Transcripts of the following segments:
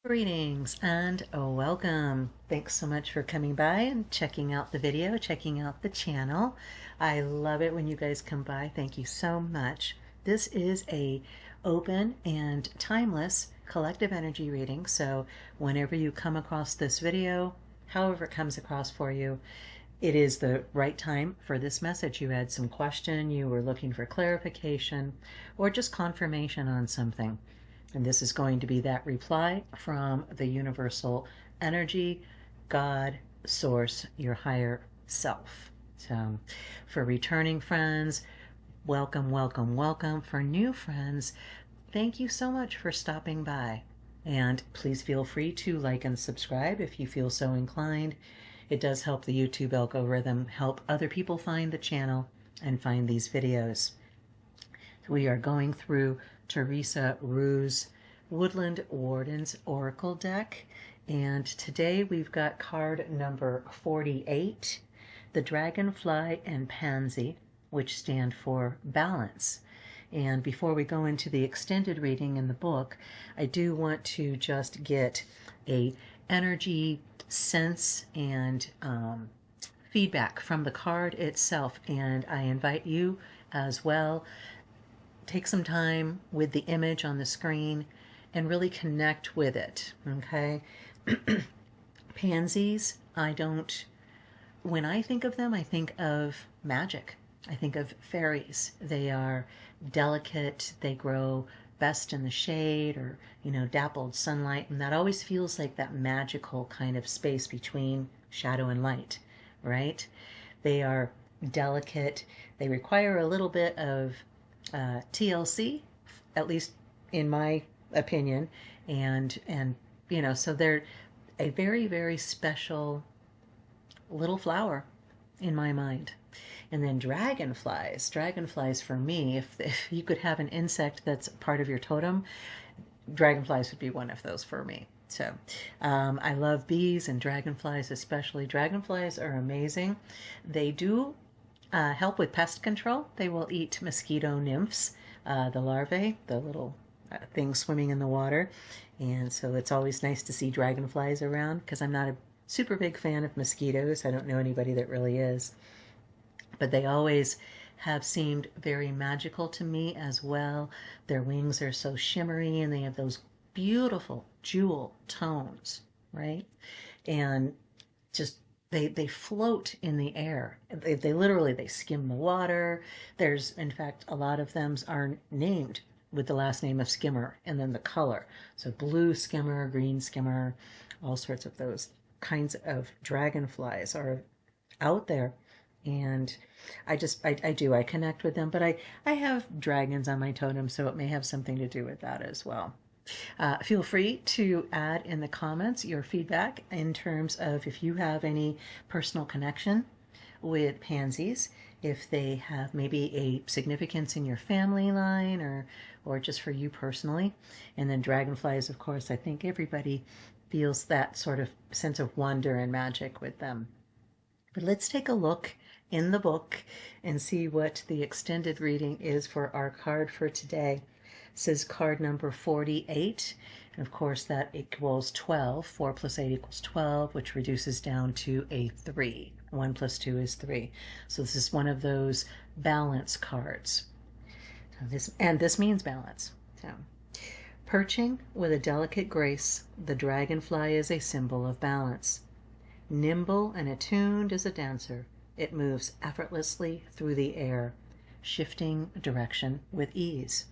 Greetings and welcome. Thanks so much for coming by and checking out the video, checking out the channel. I love it when you guys come by. Thank you so much. This is a open and timeless collective energy reading. So whenever you come across this video, however it comes across for you, it is the right time for this message. You had some question, you were looking for clarification, or just confirmation on something. And this is going to be that reply from the universal energy, God, source, your higher self. So for returning friends, welcome, welcome, welcome. For new friends, thank you so much for stopping by. And please feel free to like and subscribe if you feel so inclined. It does help the YouTube algorithm, help other people find the channel and find these videos. We are going through Jessica Roux's Woodland Wardens Oracle Deck, and today we've got card number 48, the Dragonfly and Pansy, which stand for balance. And before we go into the extended reading in the book, I do want to just get a energy sense and feedback from the card itself, and I invite you as well. Take some time with the image on the screen and really connect with it, okay? Pansies, when I think of them, I think of magic. I think of fairies. They are delicate, they grow best in the shade or, dappled sunlight, and that always feels like that magical kind of space between shadow and light, right? They are delicate. They require a little bit of TLC, at least in my opinion, and so they're a very, very special little flower in my mind. And then dragonflies for me, if you could have an insect that's part of your totem, dragonflies would be one of those for me. So I love bees and dragonflies especially. Dragonflies are amazing. They do help with pest control. They will eat mosquito nymphs, the larvae, the little things swimming in the water. And so it's always nice to see dragonflies around, because I'm not a super big fan of mosquitoes. I don't know anybody that really is. But they always have seemed very magical to me as well. Their wings are so shimmery and they have those beautiful jewel tones, right? And just they float in the air. They literally, they skim the water. There's, in fact, a lot of them are named with the last name of skimmer and then the color. So blue skimmer, green skimmer, all sorts of those kinds of dragonflies are out there. And I connect with them, but I have dragons on my totem, so it may have something to do with that as well. Feel free to add in the comments your feedback in terms of if you have any personal connection with pansies, if they have maybe a significance in your family line or just for you personally. And then dragonflies, of course, I think everybody feels that sort of sense of wonder and magic with them. But let's take a look in the book and see what the extended reading is for our card for today. It says card number 48, and of course that equals 12. 4 plus 8 equals 12, which reduces down to a 3. 1 plus 2 is 3. So this is one of those balance cards. This means balance. So, perching with a delicate grace, the dragonfly is a symbol of balance. Nimble and attuned as a dancer, it moves effortlessly through the air, shifting direction with ease.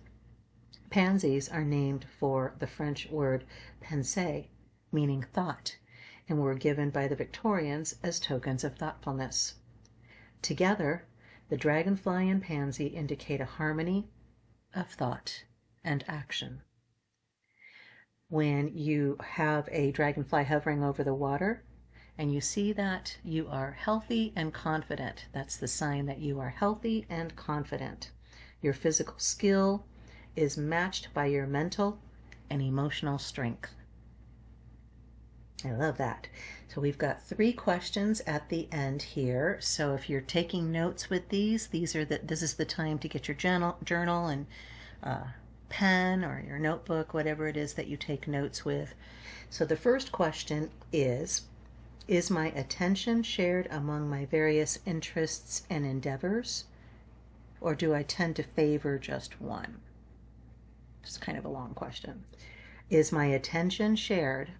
Pansies are named for the French word pensée, meaning thought, and were given by the Victorians as tokens of thoughtfulness. Together, the dragonfly and pansy indicate a harmony of thought and action. When you have a dragonfly hovering over the water, and you see that you are healthy and confident, that's the sign that you are healthy and confident. Your physical skill is matched by your mental and emotional strength. I love that. So we've got 3 questions at the end here. So if you're taking notes with this is the time to get your journal and pen or your notebook, whatever it is that you take notes with. So the first question is my attention shared among my various interests and endeavors, or do I tend to favor just one? It's kind of a long question. Is my attention shared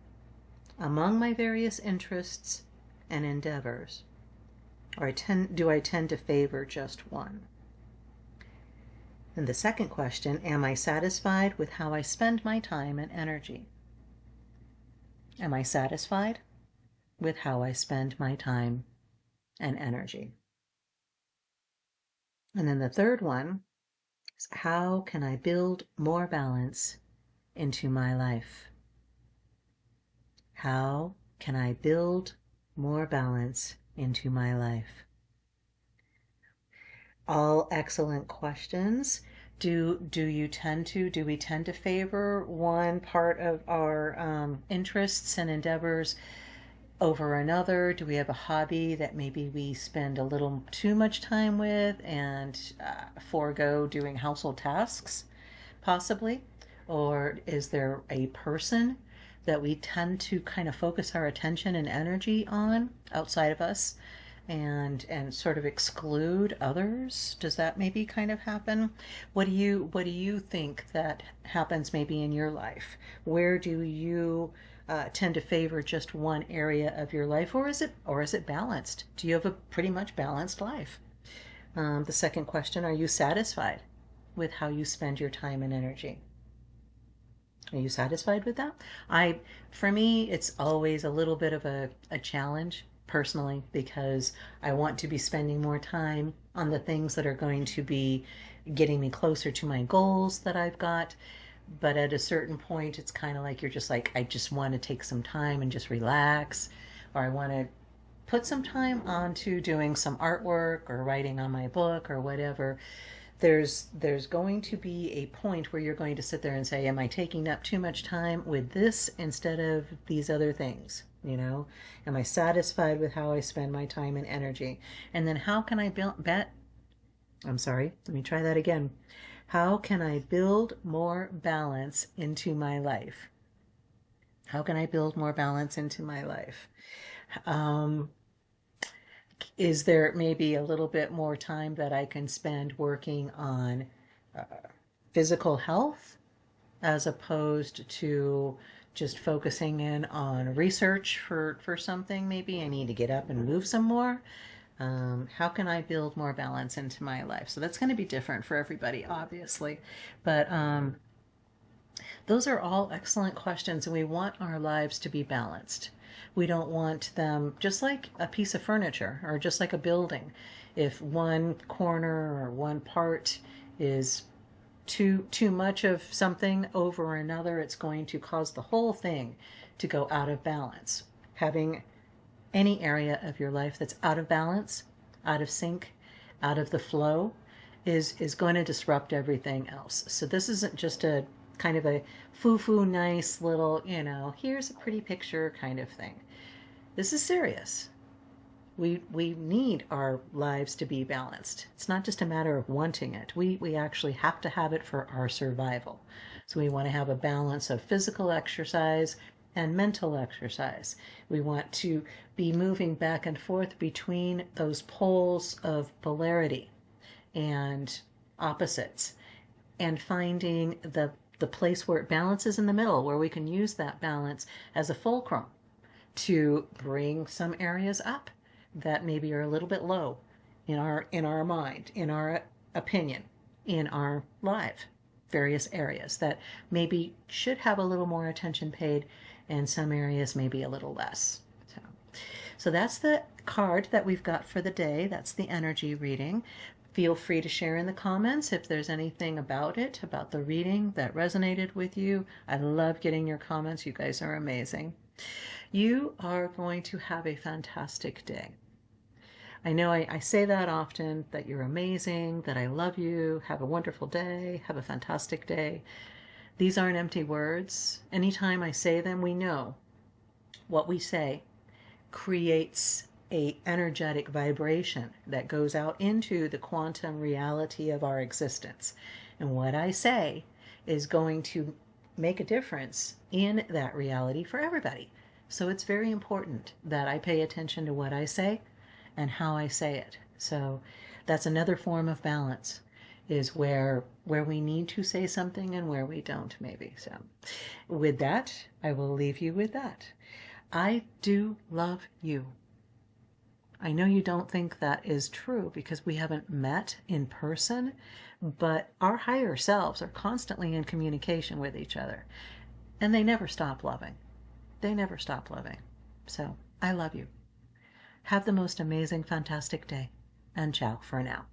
among my various interests and endeavors, or do I tend to favor just one? And the second question, am I satisfied with how I spend my time and energy? Am I satisfied with how I spend my time and energy? And then the third one is, how can I build more balance into my life? How can I build more balance into my life? All excellent questions. Do we tend to favor one part of our interests and endeavors over another? Do we have a hobby that maybe we spend a little too much time with and forego doing household tasks, possibly? Or is there a person that we tend to kind of focus our attention and energy on outside of us, and sort of exclude others? Does that maybe kind of happen? What do you think that happens maybe in your life? Where do you tend to favor just one area of your life, or is it balanced? Do you have a pretty much balanced life? The second question, are you satisfied with how you spend your time and energy? Are you satisfied with that? For me, it's always a little bit of a challenge personally, because I want to be spending more time on the things that are going to be getting me closer to my goals that I've got. But at a certain point, it's kind of like you're just like, I just want to take some time and just relax, or I want to put some time onto doing some artwork or writing on my book or whatever. There's going to be a point where you're going to sit there and say, am I taking up too much time with this instead of these other things? You know, am I satisfied with how I spend my time and energy? And then how can I let me try that again. How can I build more balance into my life? How can I build more balance into my life? Is there maybe a little bit more time that I can spend working on physical health, as opposed to just focusing in on research for something? Maybe I need to get up and move some more. How can I build more balance into my life? So that's going to be different for everybody, obviously. But those are all excellent questions, and we want our lives to be balanced. We don't want them just like a piece of furniture or just like a building. If one corner or one part is too much of something over another, it's going to cause the whole thing to go out of balance. Having any area of your life that's out of balance, out of sync, out of the flow, is going to disrupt everything else. So this isn't just a kind of a foo-foo nice little, here's a pretty picture kind of thing. This is serious. We need our lives to be balanced. It's not just a matter of wanting it. We actually have to have it for our survival. So we want to have a balance of physical exercise and mental exercise. We want to be moving back and forth between those poles of polarity and opposites, and finding the place where it balances in the middle, where we can use that balance as a fulcrum to bring some areas up that maybe are a little bit low in our mind, in our opinion, in our life. Various areas that maybe should have a little more attention paid, and some areas maybe a little less. So that's the card that we've got for the day. That's the energy reading. Feel free to share in the comments if there's anything about it, about the reading, that resonated with you. I love getting your comments. You guys are amazing. You are going to have a fantastic day. I know I say that often, that you're amazing, that I love you, have a wonderful day, have a fantastic day. These aren't empty words. Anytime I say them, we know what we say creates a energetic vibration that goes out into the quantum reality of our existence. And what I say is going to make a difference in that reality for everybody. So it's very important that I pay attention to what I say and how I say it. So that's another form of balance, is where we need to say something and where we don't, maybe. So with that, I will leave you with that. I do love you. I know you don't think that is true because we haven't met in person, but our higher selves are constantly in communication with each other, and they never stop loving. They never stop loving. So I love you. Have the most amazing, fantastic day, and ciao for now.